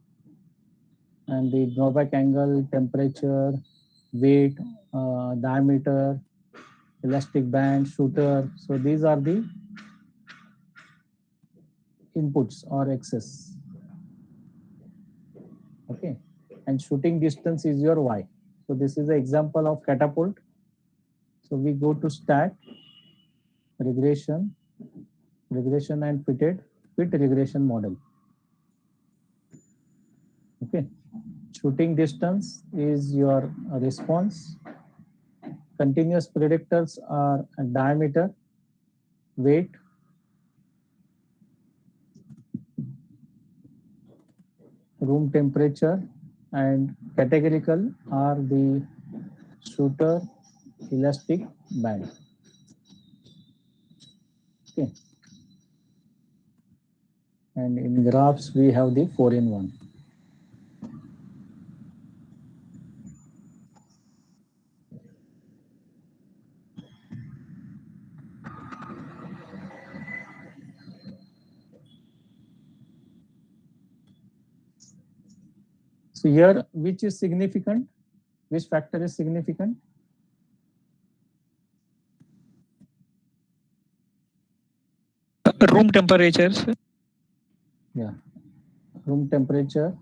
and the drawback angle, temperature, weight, diameter, elastic band, shooter. So these are the inputs or axis. Okay. And shooting distance is your Y. So this is the example of catapult. So we go to stat, regression and fit regression model. Okay. Shooting distance is your response. Continuous predictors are diameter, weight, room temperature, and categorical are the shooter, elastic band. Okay. And in graphs, we have the 4-in-1. So here, which is significant? Which factor is significant? Room temperatures. Yeah, room temperature.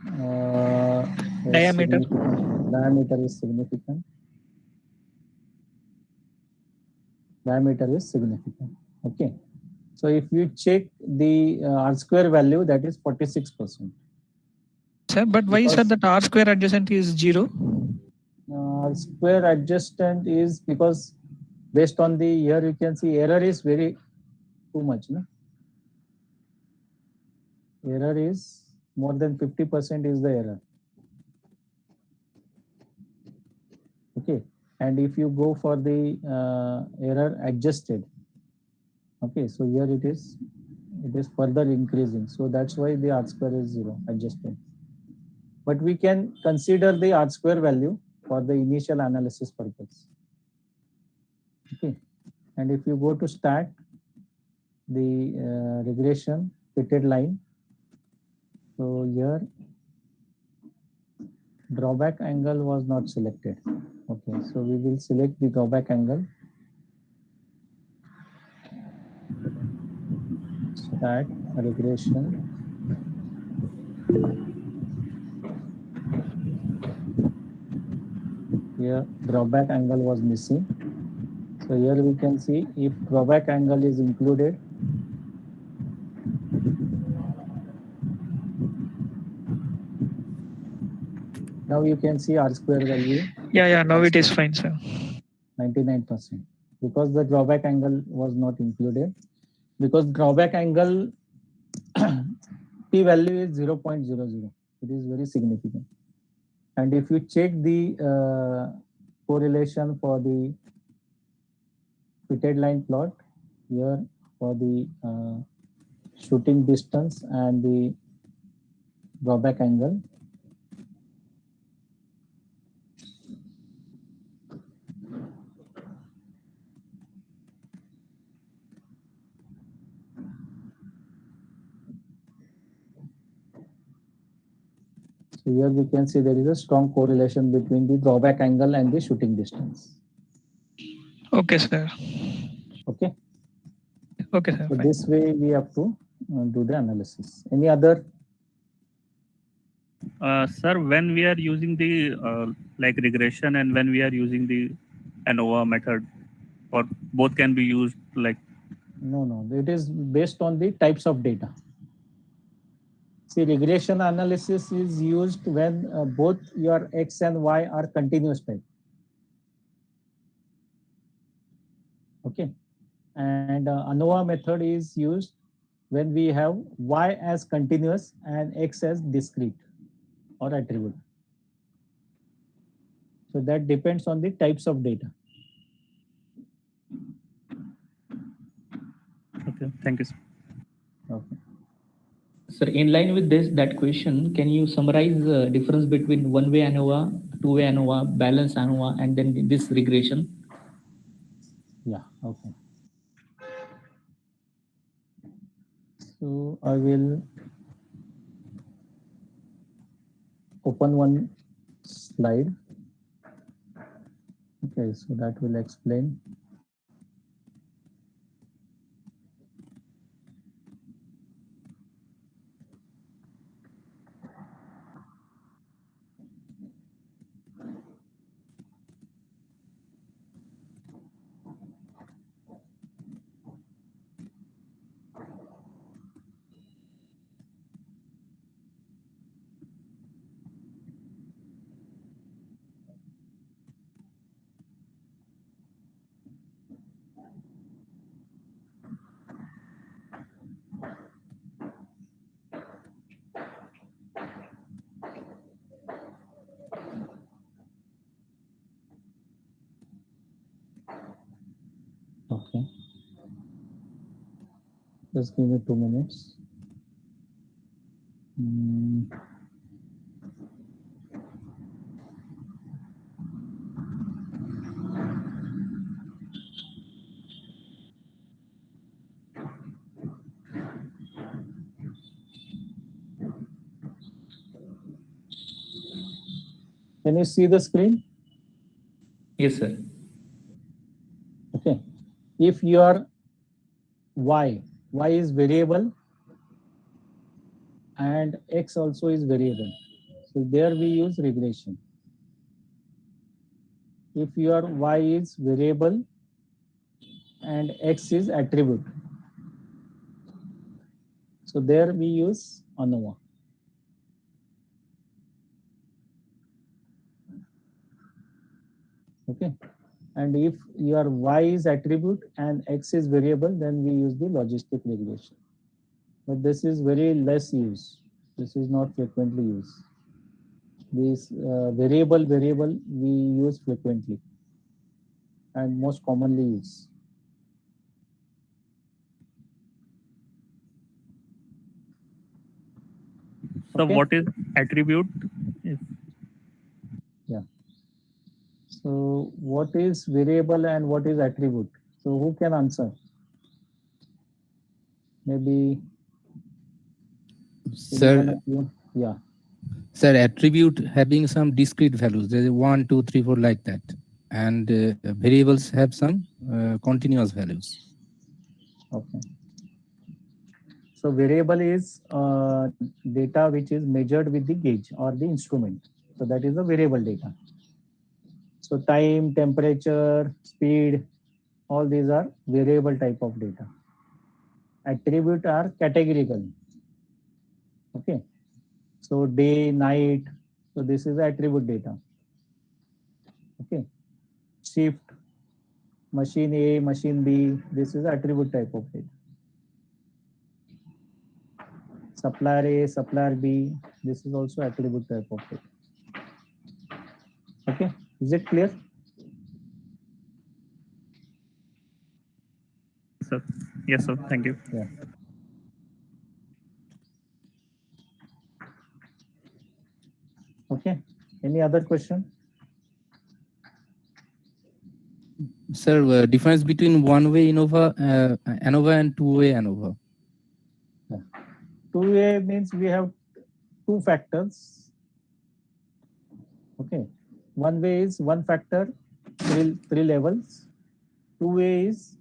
Is Diameter. significant. Diameter is significant. Diameter is significant. Okay. So if you check the R square value, that is 46%. Sir, but why is that R square adjacent is 0? R square adjacent is because based on the, here you can see error is very too much. No? Error is more than 50% is the error. Okay. And if you go for the error adjusted, okay, so here it is further increasing. So that's why the R square is 0 adjusted. But we can consider the R square value for the initial analysis purpose. Okay. And if you go to stat, the regression fitted line. So here drawback angle was not selected. Okay, so we will select the drawback angle. Stat regression. here drawback angle was missing. So here we can see if drawback angle is included, now you can see R square value Yeah, now it is fine, sir. 99%, because the drawback angle was not included, because drawback angle p value is 0.00. It is very significant. And if you check the correlation for the fitted line plot here for the shooting distance and the drawback angle, so here we can see there is a strong correlation between the drawback angle and the shooting distance. Okay, sir. Okay. Okay, sir. So Fine. this way we have to do the analysis. Any other? Sir, when we are using the like regression and when we are using the ANOVA method, or both can be used like? No, it is based on the types of data. See, regression analysis is used when both your X and Y are continuous type. Okay. And ANOVA method is used when we have Y as continuous and X as discrete or attribute. So that depends on the types of data. Okay, thank you, sir. Okay. Sir, in line with that question, can you summarize the difference between one-way ANOVA, two-way ANOVA, balance ANOVA, and then this regression? Yeah, okay. So I will open one slide. Okay, so that will explain. Okay. Just give me 2 minutes. Can you see the screen? Yes, sir. Okay. If your Y is variable and X also is variable, so there we use regression. If your Y is variable and X is attribute, so there we use ANOVA. Okay. And if your Y is attribute and X is variable, then we use the logistic regression. But this is very less used. This is not frequently used. This variable we use frequently and most commonly used. So Okay. what is attribute? Yeah. So what is variable and what is attribute? So who can answer? Maybe. Sir, yeah. Sir, attribute having some discrete values. There is 1, 2, 3, 4 like that, and variables have some continuous values. Okay. So variable is data which is measured with the gauge or the instrument. So that is a variable data. So time, temperature, speed, all these are variable type of data. Attribute are categorical. Okay. So day, night. So this is attribute data. Okay. Shift, machine A, machine B. This is attribute type of data. Supplier A, supplier B. This is also attribute type of data. Okay. Is it clear? Sir. Yes, sir. Thank you. Yeah. Okay. Any other question? Sir, difference between one-way ANOVA, ANOVA and two-way ANOVA. Two-way means we have two factors. Okay. One way is one factor, three levels. Two-way is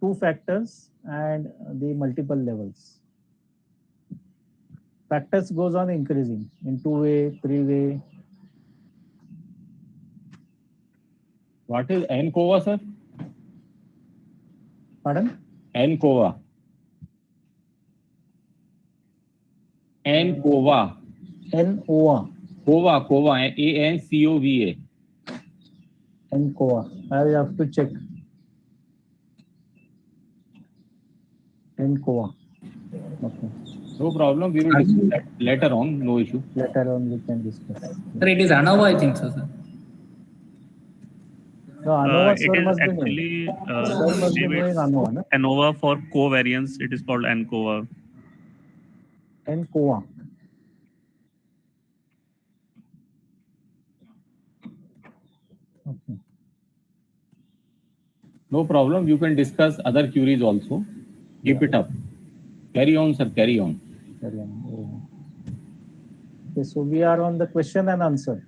two factors and the multiple levels. Factors goes on increasing in two-way, three-way. What is ANCOVA, sir? Pardon? ANCOVA. ANCOVA. NOVA. COVA. ANCOVA. NCOVA. I will have to check. NCOVA. Okay. No problem. We will discuss that later on. No issue. Later on we can discuss. Sir, it is ANOVA, I think so, sir. No, ANOVA It sir is must be knowing. actually Sir must be knowing ANOVA, no? ANOVA for covariance. It is called ANCOVA. NCOVA. Okay. No problem. You can discuss other queries also. Keep it up. Carry on, sir. Carry on. Carry on. Okay, so we are on the question and answer.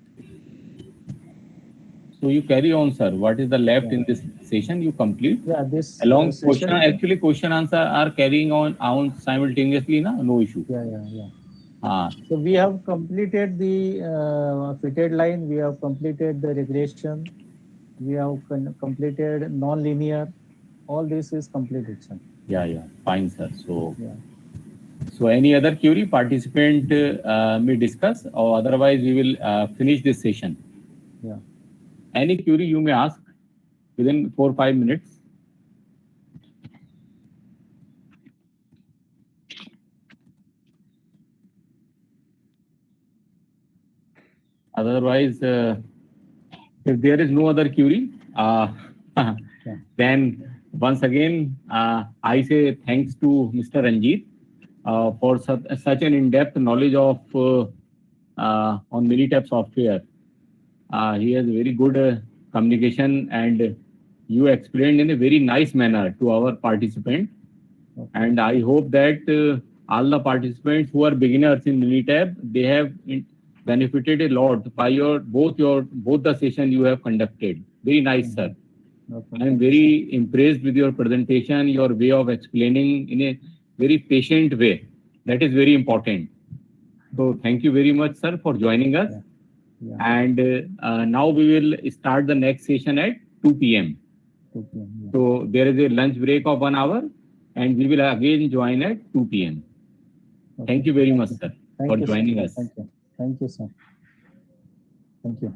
So you carry on, sir. What is the left in this session? You complete. Yeah, this Along session- actually question answer are carrying on simultaneously, na? No issue. Yeah. So we have completed the fitted line. We have completed the regression. We have completed non-linear. All this is completed, sir. Yeah. Fine, sir. So, Yeah. so any other query participant may discuss, or otherwise we will finish this session. Yeah. Any query you may ask within 4 or 5 minutes. Otherwise, if there is no other query, then once again, I say thanks to Mr. Ranjit for such an in-depth knowledge of on Minitab software. He has very good communication, and you explained in a very nice manner to our participant. And I hope that all the participants who are beginners in Minitab, they have benefited a lot by both the session you have conducted. Very nice, sir. Okay. I am very impressed with your presentation, your way of explaining in a very patient way. That is very important. So thank you very much, sir, for joining us. Yeah. And now we will start the next session at 2 p.m. 2 p.m. Yeah. So there is a lunch break of 1 hour, and we will again join at 2 p.m. Okay. Thank you very much, sir, Thank for you, joining sir. us. Thank you. Thank you, sir. Thank you.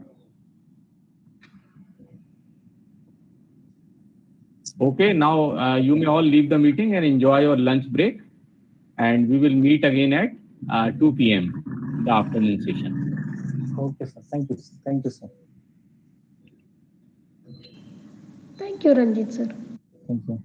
Okay, now you may all leave the meeting and enjoy your lunch break. And we will meet again at 2 p.m. the afternoon session. Okay, sir. Thank you. Thank you, sir. Thank you, Ranjit sir. Thank you.